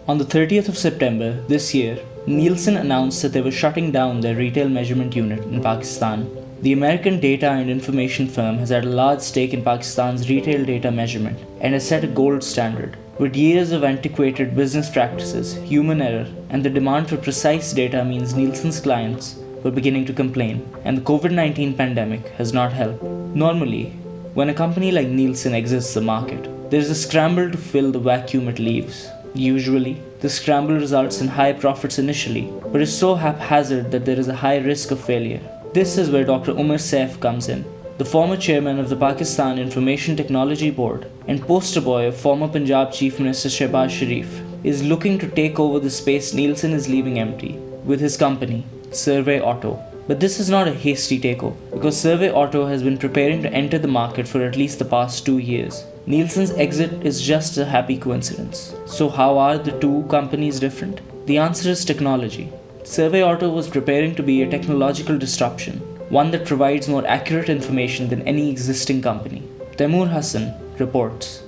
On the 30th of September this year, Nielsen announced that they were shutting down their retail measurement unit in Pakistan. The American data and information firm has had a large stake in Pakistan's retail data measurement and has set a gold standard. With years of antiquated business practices, human error, and the demand for precise data means Nielsen's clients were beginning to complain, and the COVID-19 pandemic has not helped. Normally, when a company like Nielsen exits the market, there is a scramble to fill the vacuum it leaves. Usually, the scramble results in high profits initially, but is so haphazard that there is a high risk of failure. This is where Dr. Umar Saif comes in. The former chairman of the Pakistan Information Technology Board and poster boy of former Punjab Chief Minister Shehbaz Sharif is looking to take over the space Nielsen is leaving empty with his company, SurveyAuto. But this is not a hasty takeover, because SurveyAuto has been preparing to enter the market for at least the past 2 years. Nielsen's exit is just a happy coincidence. So how are the two companies different? The answer is technology. SurveyAuto was preparing to be a technological disruption, one that provides more accurate information than any existing company. Taimur Hassan reports.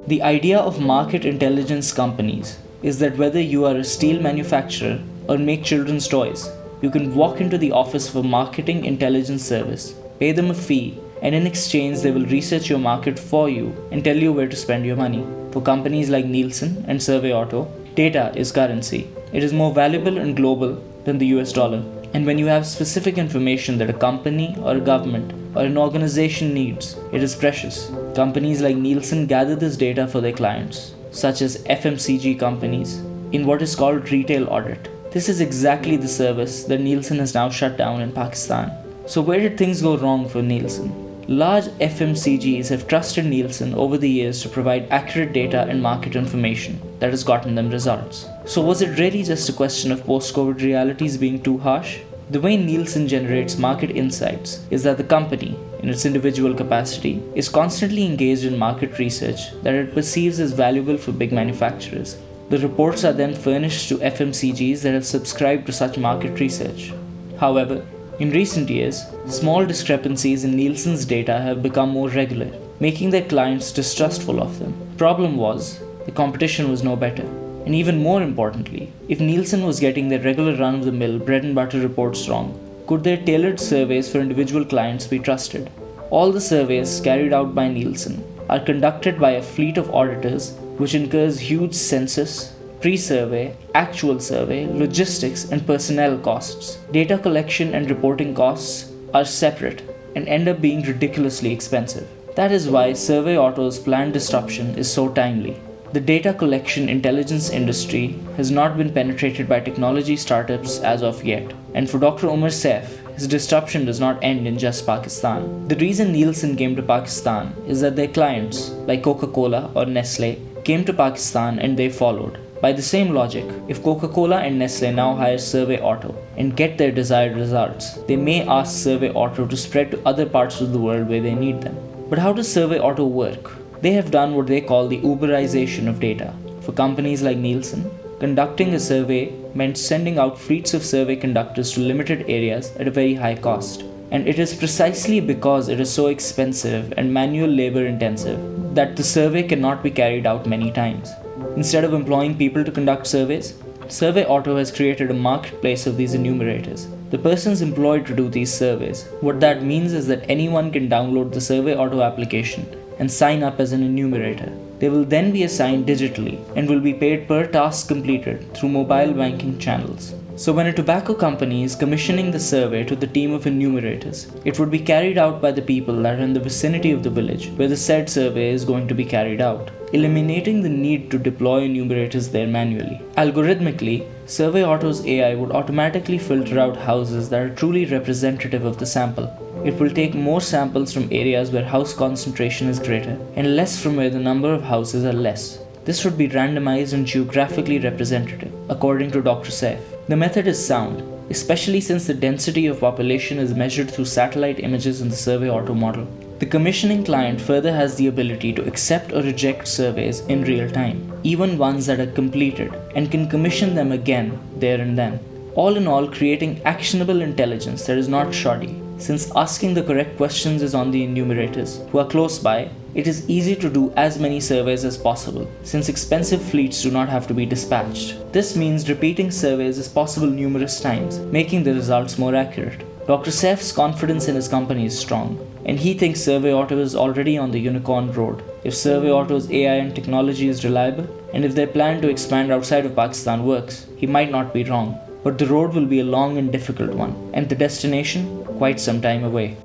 The idea of market intelligence companies is that whether you are a steel manufacturer or make children's toys, you can walk into the office of a marketing intelligence service, pay them a fee, and in exchange they will research your market for you and tell you where to spend your money. For companies like Nielsen and SurveyAuto, data is currency. It is more valuable and global than the US dollar. And when you have specific information that a company or a government or an organization needs, it is precious. Companies like Nielsen gather this data for their clients, such as FMCG companies, in what is called retail audit. This is exactly the service that Nielsen has now shut down in Pakistan. So where did things go wrong for Nielsen? Large FMCGs have trusted Nielsen over the years to provide accurate data and market information that has gotten them results. So was it really just a question of post-COVID realities being too harsh? The way Nielsen generates market insights is that the company, in its individual capacity, is constantly engaged in market research that it perceives as valuable for big manufacturers. The reports are then furnished to FMCGs that have subscribed to such market research. However, in recent years, small discrepancies in Nielsen's data have become more regular, making their clients distrustful of them. Problem was, the competition was no better. And even more importantly, if Nielsen was getting their regular run-of-the-mill bread and butter reports wrong, could their tailored surveys for individual clients be trusted? All the surveys carried out by Nielsen are conducted by a fleet of auditors which incurs huge census, pre-survey, actual survey, logistics, and personnel costs. Data collection and reporting costs are separate and end up being ridiculously expensive. That is why SurveyAuto's planned disruption is so timely. The data collection intelligence industry has not been penetrated by technology startups as of yet. And for Dr. Umar Saif, his disruption does not end in just Pakistan. The reason Nielsen came to Pakistan is that their clients, like Coca-Cola or Nestle, came to Pakistan and they followed. By the same logic, if Coca-Cola and Nestle now hire SurveyAuto and get their desired results, they may ask SurveyAuto to spread to other parts of the world where they need them. But how does SurveyAuto work? They have done what they call the Uberization of data. For companies like Nielsen, conducting a survey meant sending out fleets of survey conductors to limited areas at a very high cost. And it is precisely because it is so expensive and manual labor intensive that the survey cannot be carried out many times. Instead of employing people to conduct surveys, SurveyAuto has created a marketplace of these enumerators. The persons employed to do these surveys. What that means is that anyone can download the SurveyAuto application and sign up as an enumerator. They will then be assigned digitally and will be paid per task completed through mobile banking channels. So when a tobacco company is commissioning the survey to the team of enumerators, it would be carried out by the people that are in the vicinity of the village where the said survey is going to be carried out, eliminating the need to deploy enumerators there manually. Algorithmically, SurveyAuto's AI would automatically filter out houses that are truly representative of the sample. It will take more samples from areas where house concentration is greater and less from where the number of houses are less. This would be randomized and geographically representative, according to Dr. Saif. The method is sound, especially since the density of population is measured through satellite images in the SurveyAuto model. The commissioning client further has the ability to accept or reject surveys in real time, even ones that are completed, and can commission them again there and then. All in all, creating actionable intelligence that is not shoddy. Since asking the correct questions is on the enumerators, who are close by, it is easy to do as many surveys as possible, since expensive fleets do not have to be dispatched. This means repeating surveys is possible numerous times, making the results more accurate. Dr. Saif's confidence in his company is strong, and he thinks SurveyAuto is already on the unicorn road. If SurveyAuto's AI and technology is reliable, and if their plan to expand outside of Pakistan works, he might not be wrong. But the road will be a long and difficult one, and the destination quite some time away.